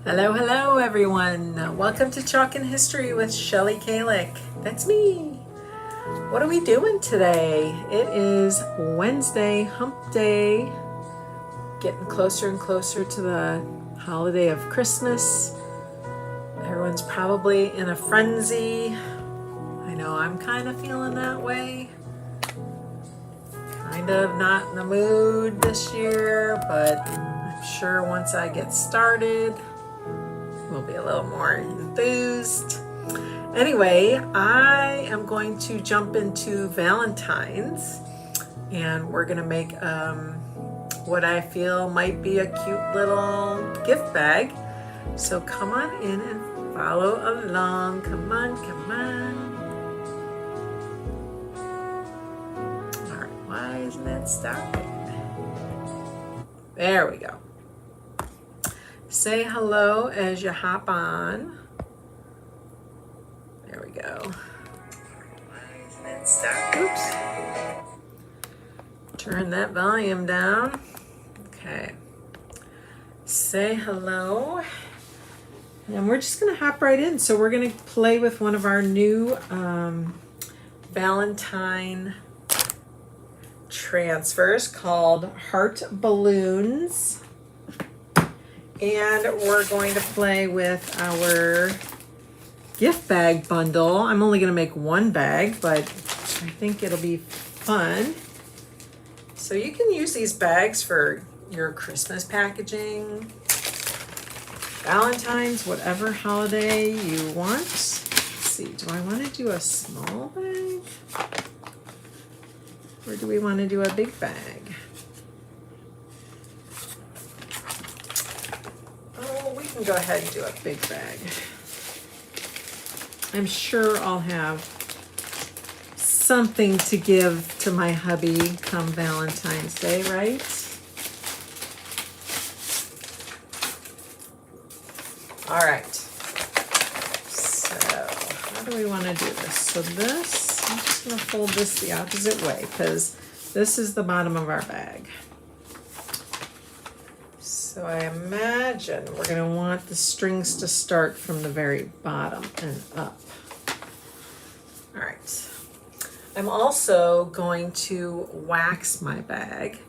Hello, hello everyone. Welcome to Chalkin History with Shelly Kallach. That's me. What are we doing today? It is Wednesday, hump day. Getting closer and closer to the holiday of Christmas. Everyone's probably in a frenzy. I know I'm kind of feeling that way. Kind of not in the mood this year, but I'm sure once I get started, we'll be a little more enthused. Anyway, I am going to jump into Valentine's, and we're gonna make what I feel might be a cute little gift bag. So come on in and follow along. Come on, come on. All right, why isn't that stopping? There we go. Say hello as you hop on. There we go. Oops. Turn that volume down. Okay. Say hello. And we're just going to hop right in. So we're going to play with one of our new Valentine transfers called Heart Balloons. And we're going to play with our gift bag bundle. I'm only going to make one bag, but I think it'll be fun. So you can use these bags for your Christmas packaging, Valentine's, whatever holiday you want. Let's see, do I want to do a small bag? Or do we want to do a big bag? Go ahead and do a big bag. I'm sure I'll have something to give to my hubby come Valentine's Day, right? All right. So how do we want to do this? So this, I'm just going to fold this the opposite way because this is the bottom of our bag. So I imagine we're going to want the strings to start from the very bottom and up. All right. I'm also going to wax my bag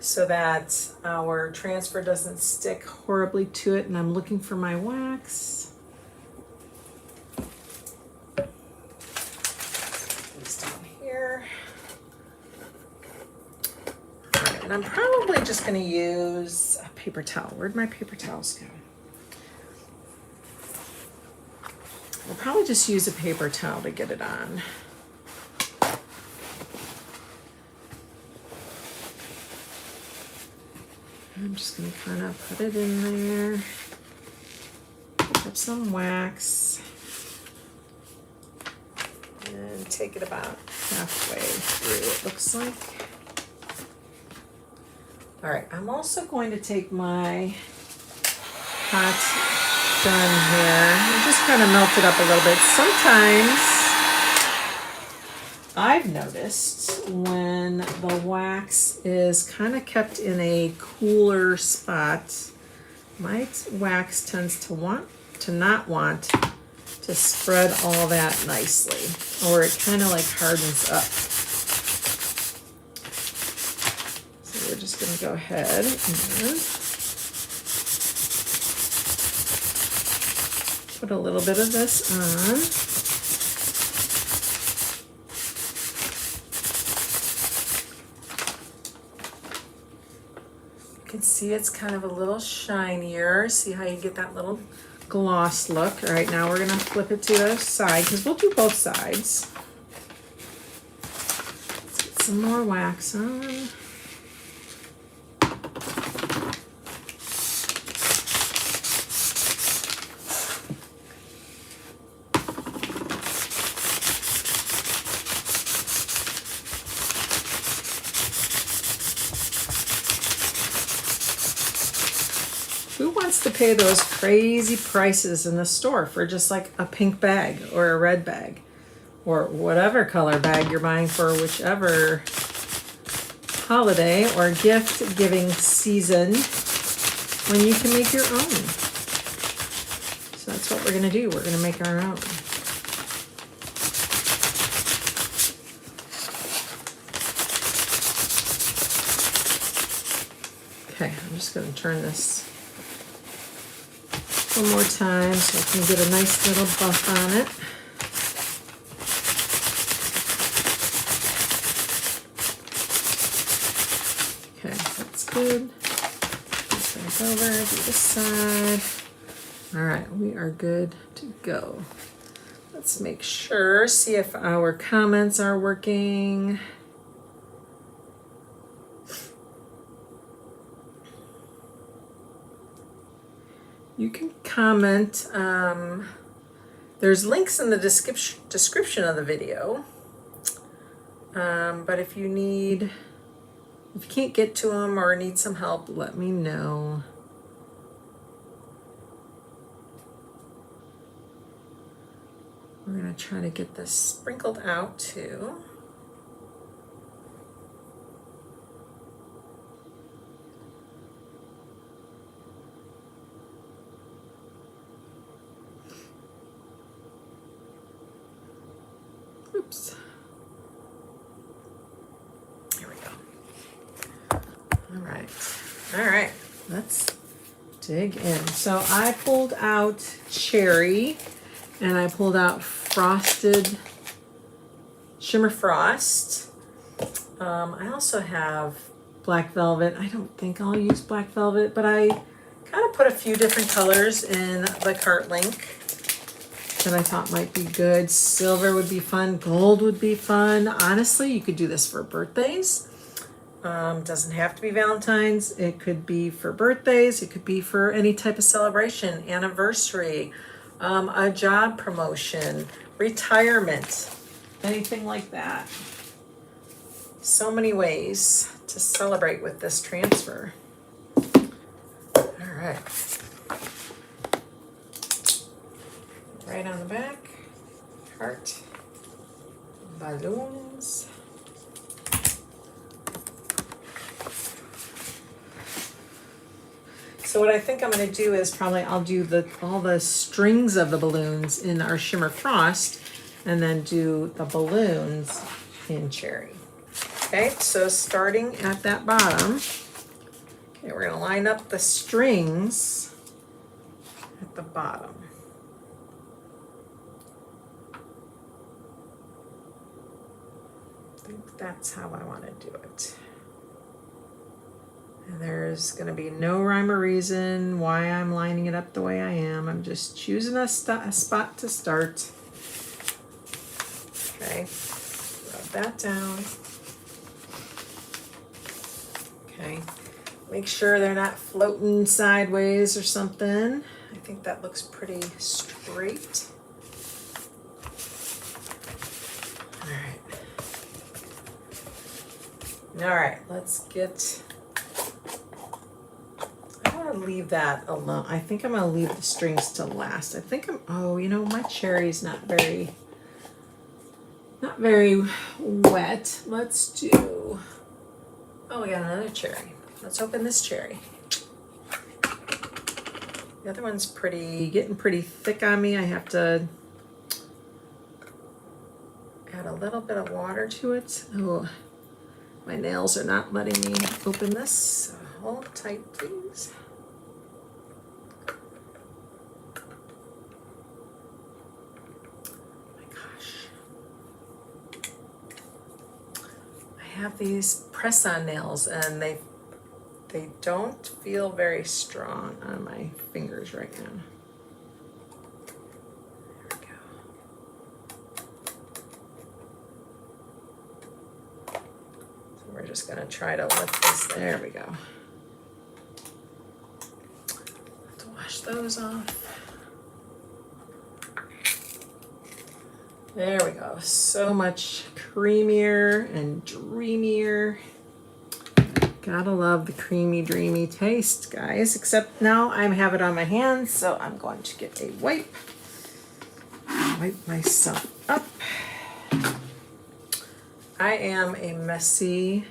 so that our transfer doesn't stick horribly to it, and I'm looking for my wax. It's down here. All right, and I'm probably just going to use a paper towel. Where'd my paper towels go? I'll probably just use a paper towel to get it on. I'm just going to kind of put it in there. Put some wax. And take it about halfway through, it looks like. All right, I'm also going to take my hot gun here and just kind of melt it up a little bit. Sometimes I've noticed when the wax is kind of kept in a cooler spot, my wax tends to not want to spread all that nicely, or it kind of like hardens up. So we're just going to go ahead and put a little bit of this on. You can see it's kind of a little shinier. See how you get that little gloss look. All right, now we're going to flip it to the side because we'll do both sides. Let's get some more wax on. Who wants to pay those crazy prices in the store for just like a pink bag or a red bag or whatever color bag you're buying for whichever holiday or gift giving season when you can make your own? that's what we're gonna do. We're gonna make our own. Okay, I'm just gonna turn this one more time so I can get a nice little buff on it. Okay, that's good. Back over, do this side. All right, we are good to go. Let's make sure, see if our comments are working. You can comment. There's links in the description of the video. But if you can't get to them or need some help, let me know. We're gonna try to get this sprinkled out too. Oops. Here we go. All right, let's dig in. So I pulled out cherry and I pulled out frosted shimmer frost. I also have black velvet. I don't think I'll use black velvet, but I kind of put a few different colors in the cart link that I thought might be good. Silver would be fun. Gold would be fun. Honestly, you could do this for birthdays. Doesn't have to be Valentine's. It could be for birthdays. It could be for any type of celebration, anniversary, a job promotion, retirement, anything like that. So many ways to celebrate with this transfer. All right. Right on the back, heart, balloons. So what I think I'm going to do is probably I'll do all the strings of the balloons in our shimmer frost and then do the balloons in cherry. Okay, so starting at that bottom, okay, we're going to line up the strings at the bottom. I think that's how I want to do it. And there's going to be no rhyme or reason why I'm lining it up the way I am. I'm just choosing a spot to start. Okay, rub that down. Okay, make sure they're not floating sideways or something. I think that looks pretty straight. All right, let's get, I'm gonna leave that alone. I think I'm gonna leave the strings to last. I think oh, you know, my cherry's not very wet. Let's do, oh, we got another cherry. Let's open this cherry. The other one's getting pretty thick on me. I have to add a little bit of water to it. Oh, my nails are not letting me open this. So hold tight, please. Oh my gosh. I have these press-on nails and they don't feel very strong on my fingers right now. There we go. So we're just gonna try to lift this. There we go. Let's wash those off. There we go. So much creamier and dreamier. Gotta love the creamy, dreamy taste, guys. Except now I have it on my hands, so I'm going to get a wipe. Wipe myself up. I am a messy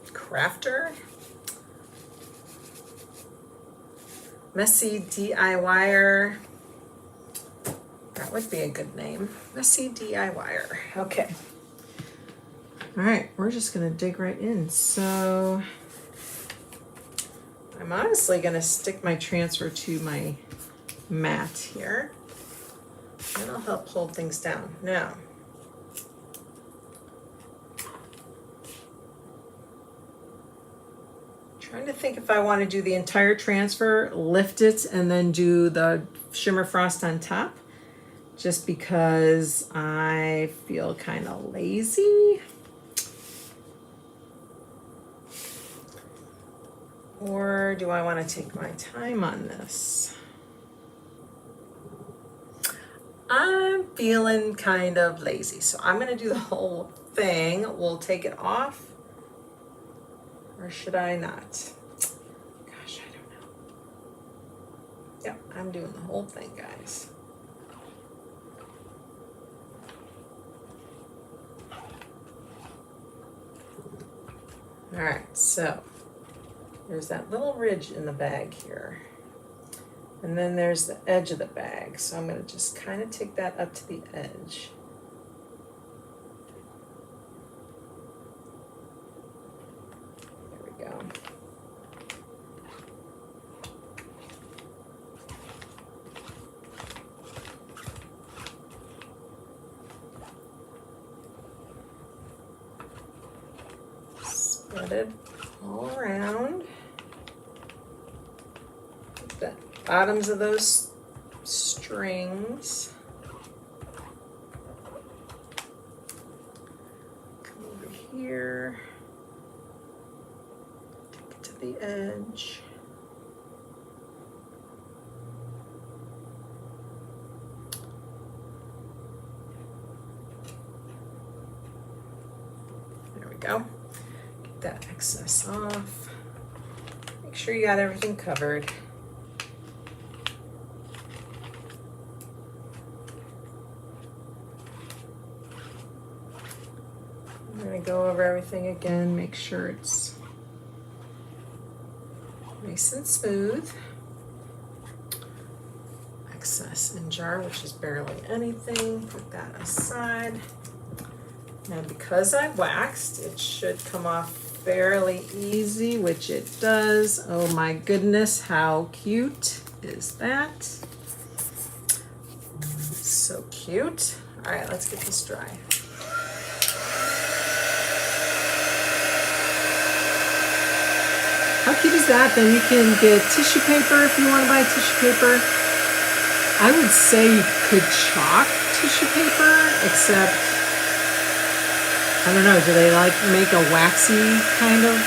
crafter. Messy DIYer. That would be a good name. Messy DIYer. Okay. All right, we're just gonna dig right in. So I'm honestly gonna stick my transfer to my mat here. That'll help hold things down. Now, trying to think if I want to do the entire transfer, lift it, and then do the shimmer frost on top, just because I feel kind of lazy. Or do I want to take my time on this? I'm feeling kind of lazy, so I'm going to do the whole thing. We'll take it off. Or should I not? Gosh, I don't know. Yeah, I'm doing the whole thing, guys. All right, so there's that little ridge in the bag here. And then there's the edge of the bag. So I'm going to just kind of take that up to the edge. There we go. Spread it all around. The bottoms of those strings. Come over here. Take it to the edge. There we go. Get that excess off. Make sure you got everything covered. I'm going to go over everything again, make sure it's nice and smooth. Excess in jar, which is barely anything, put that aside. Now because I waxed, it should come off fairly easy, which it does. Oh my goodness, how cute is that? So cute. All right, let's get this dry. How cute is that? Then you can get tissue paper if you want to buy tissue paper. I would say you could chalk tissue paper, except, I don't know, do they like make a waxy kind of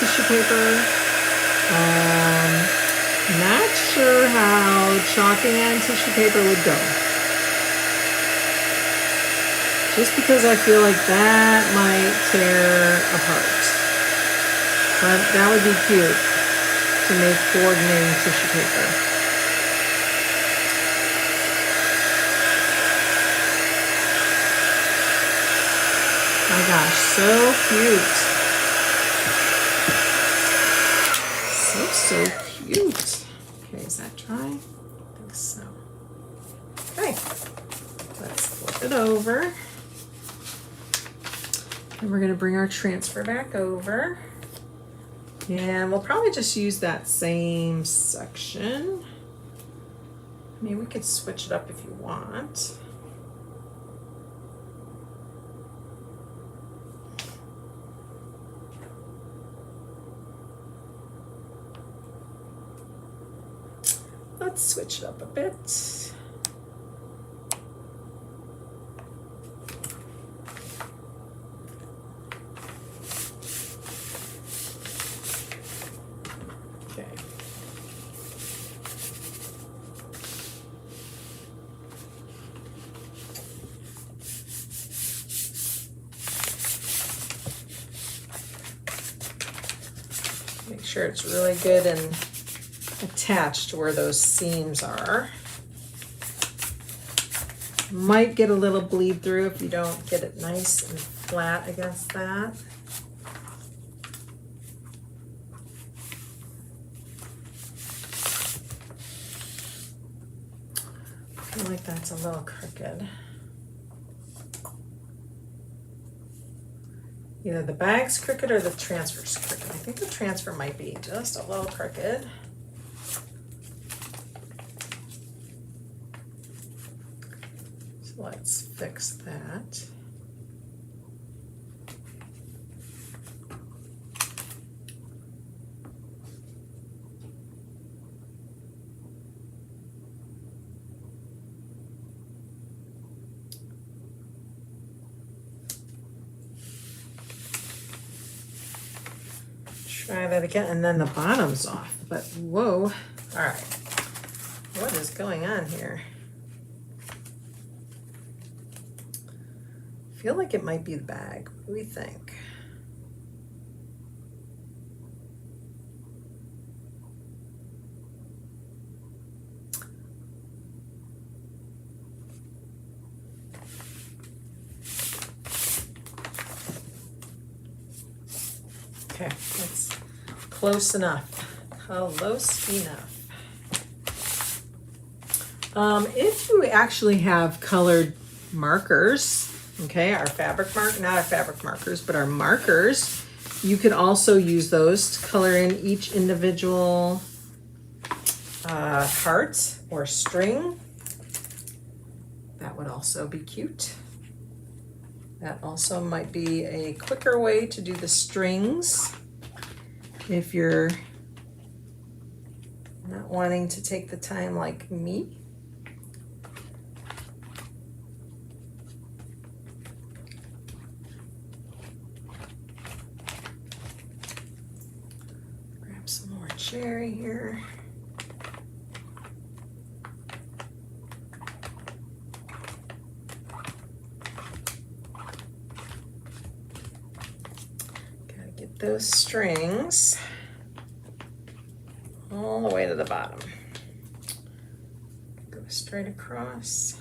tissue paper? Not sure how chalking on tissue paper would go. Just because I feel like that might tear apart. But that would be cute to make coordinating tissue paper. My gosh, so cute. So cute. Okay, is that dry? I think so. Okay, let's flip it over. And we're gonna bring our transfer back over. And we'll probably just use that same section. I mean, we could switch it up if you want. Let's switch it up a bit. Make sure it's really good and attached where those seams are. Might get a little bleed through if you don't get it nice and flat against that. feel like that's a little crooked. Either the bag's crooked or the transfer's crooked. I think the transfer might be just a little crooked. So let's fix that. Try that again, and then the bottom's off, but whoa. All right, what is going on here? I feel like it might be the bag. What do we think? Okay, that's close enough. Close enough. If you actually have colored markers, okay, our fabric mark, not our fabric markers, but our markers, you could also use those to color in each individual heart or string. That would also be cute. That also might be a quicker way to do the strings if you're not wanting to take the time like me. Grab some more cherry here. Those strings all the way to the bottom. Go straight across.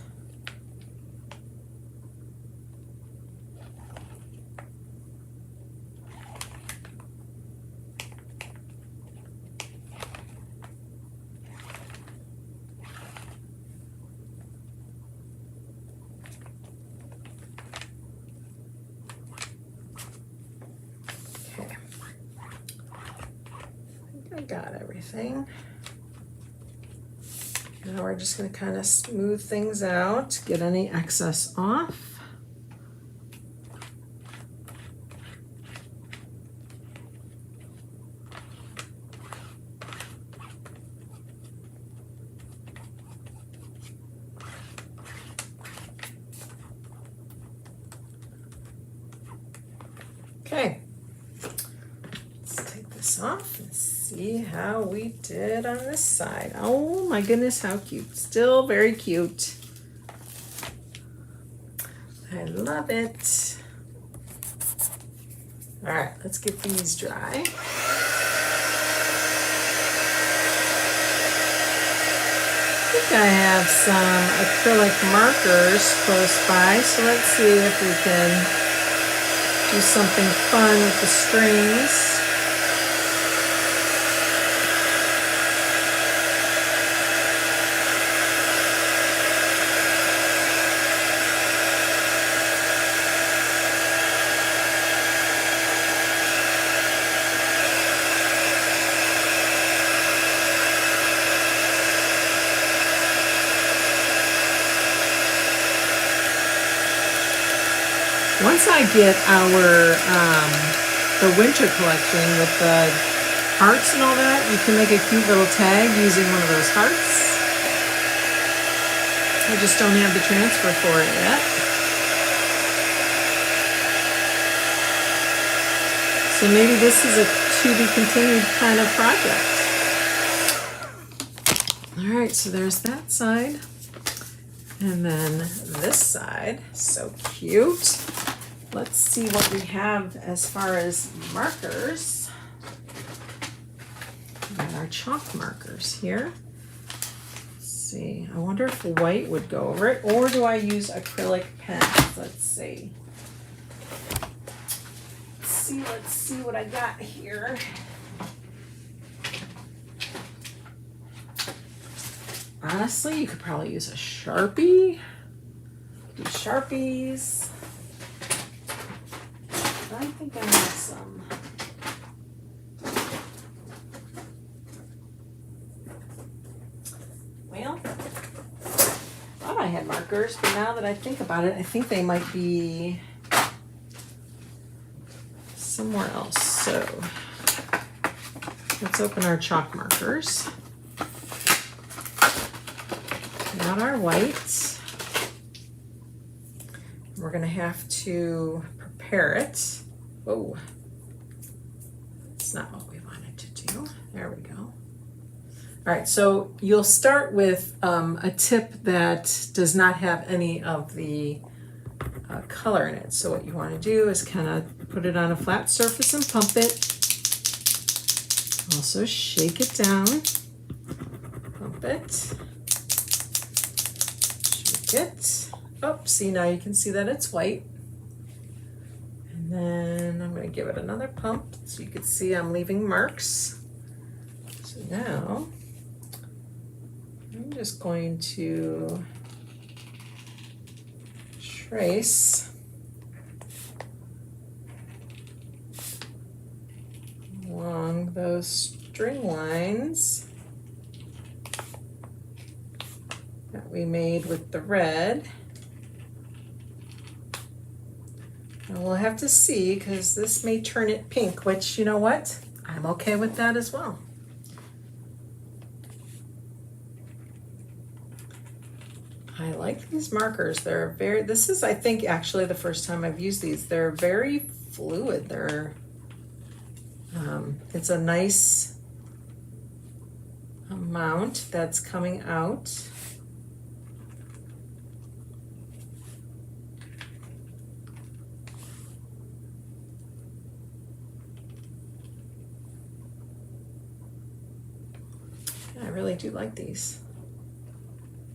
Got everything. Now we're just going to kind of smooth things out, get any excess off. Okay, let's take this off and see how we did on this side. Oh my goodness, how cute. Still very cute. I love it. All right, let's get these dry. I think I have some acrylic markers close by, so let's see if we can do something fun with the strings. Once I get our the winter collection with the hearts and all that, you can make a cute little tag using one of those hearts. I just don't have the transfer for it yet. So maybe this is a to be continued kind of project. All right, so there's that side. And then this side, so cute. Let's see what we have as far as markers. We got our chalk markers here. Let's see, I wonder if white would go over it, or do I use acrylic pens? Let's see. Let's see what I got here. Honestly, you could probably use a Sharpie. Do Sharpies. I think I have some. Well, I thought I had markers, but now that I think about it, I think they might be somewhere else. So let's open our chalk markers. Got our whites. We're going to have to prepare it. Whoa, that's not what we wanted to do. There we go. All right, so you'll start with a tip that does not have any of the color in it. So what you want to do is kind of put it on a flat surface and pump it. Also shake it down, pump it, shake it. Oh, see, now you can see that it's white. And then I'm going to give it another pump so you can see I'm leaving marks. So now I'm just going to trace along those string lines that we made with the red. And we'll have to see, because this may turn it pink, which, you know what? I'm okay with that as well. I like these markers. They're very, this is, I think, actually the first time I've used these. They're very fluid. They're, it's a nice amount that's coming out. I really do like these.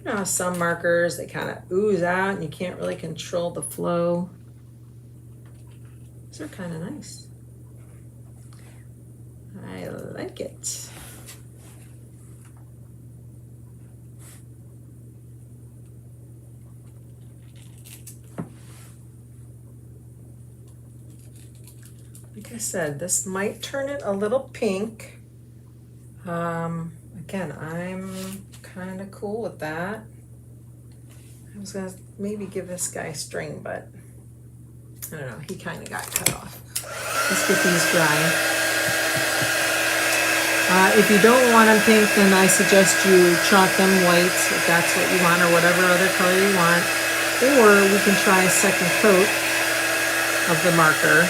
You know, some markers, they kind of ooze out and you can't really control the flow. These are kind of nice. I like it. Like I said, this might turn it a little pink. Again, I'm kind of cool with that. I was gonna maybe give this guy string, but I don't know, he kind of got cut off. Let's get these dry. If you don't want them pink, then I suggest you chalk them white if that's what you want, or whatever other color you want. Or we can try a second coat of the marker.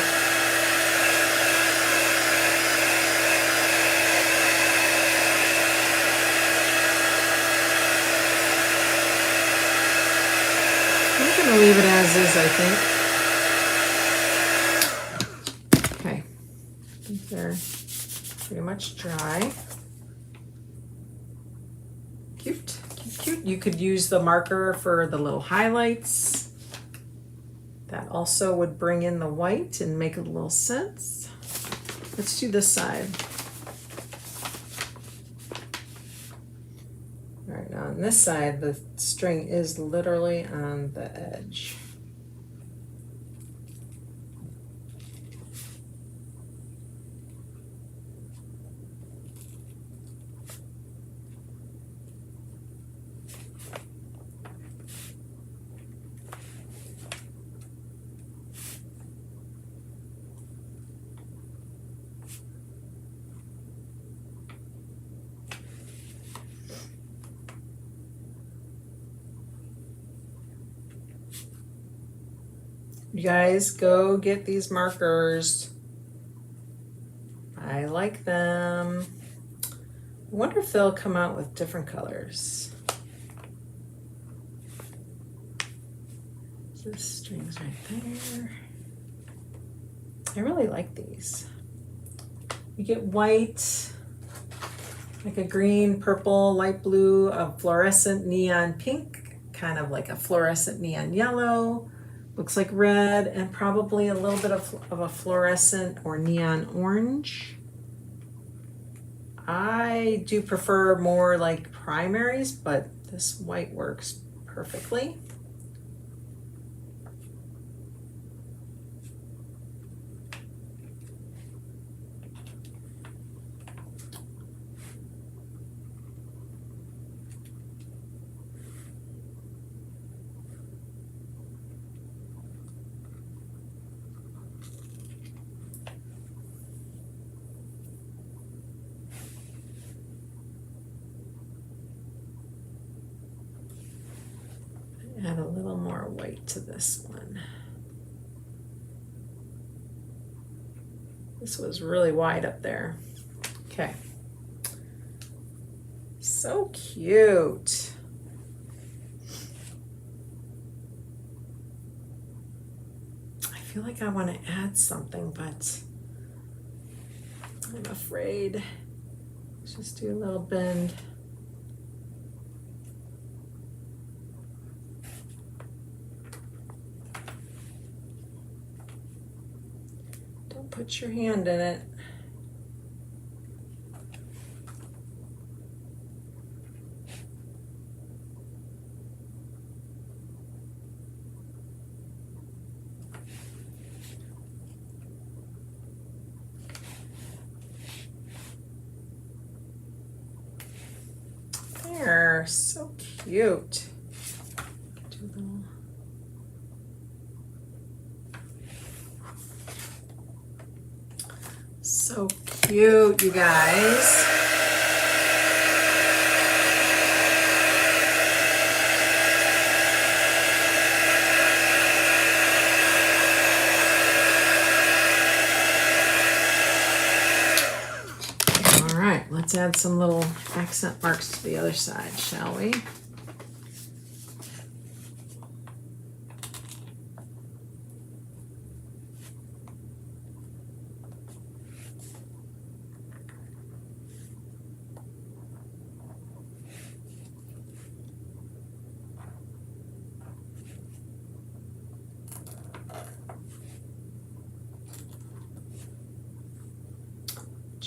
I'm going to leave it as is, I think. Okay, I think they're pretty much dry. Cute, cute, cute. You could use the marker for the little highlights. That also would bring in the white and make a little sense. Let's do this side. All right, now on this side, the string is literally on the edge. You guys go get these markers. I like them. I wonder if they'll come out with different colors. This string's right there. I really like these. You get white, like a green, purple, light blue, a fluorescent neon pink, kind of like a fluorescent neon yellow. Looks like red, and probably a little bit of a fluorescent or neon orange. I do prefer more like primaries, but this white works perfectly. Add a little more white to this one. This was really wide up there. Okay. So cute. I feel like I want to add something, but I'm afraid. Let's just do a little bend. Don't put your hand in it. There, so cute. So cute, you guys. All right, let's add some little accent marks to the other side, shall we?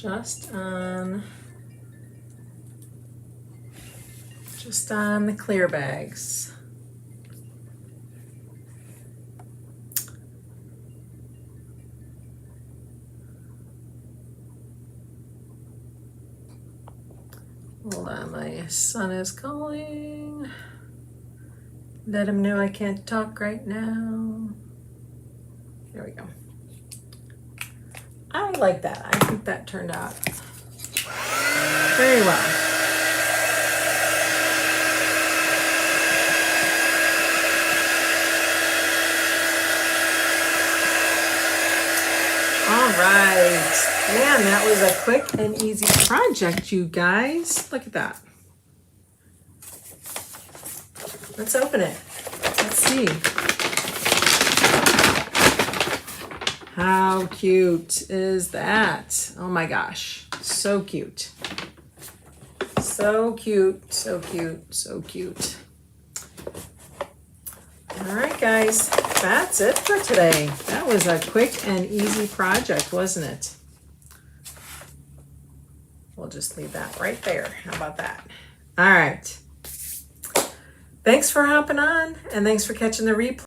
Just on the clear bags. Hold on, my son is calling. Let him know I can't talk right now. There we go. I like that. I think that turned out very well. All right. Man, that was a quick and easy project, you guys. Look at that. Let's open it. Let's see. How cute is that? Oh my gosh, so cute. So cute, so cute, so cute. All right, guys, that's it for today. That was a quick and easy project, wasn't it? We'll just leave that right there. How about that? All right. Thanks for hopping on, and thanks for catching the replay.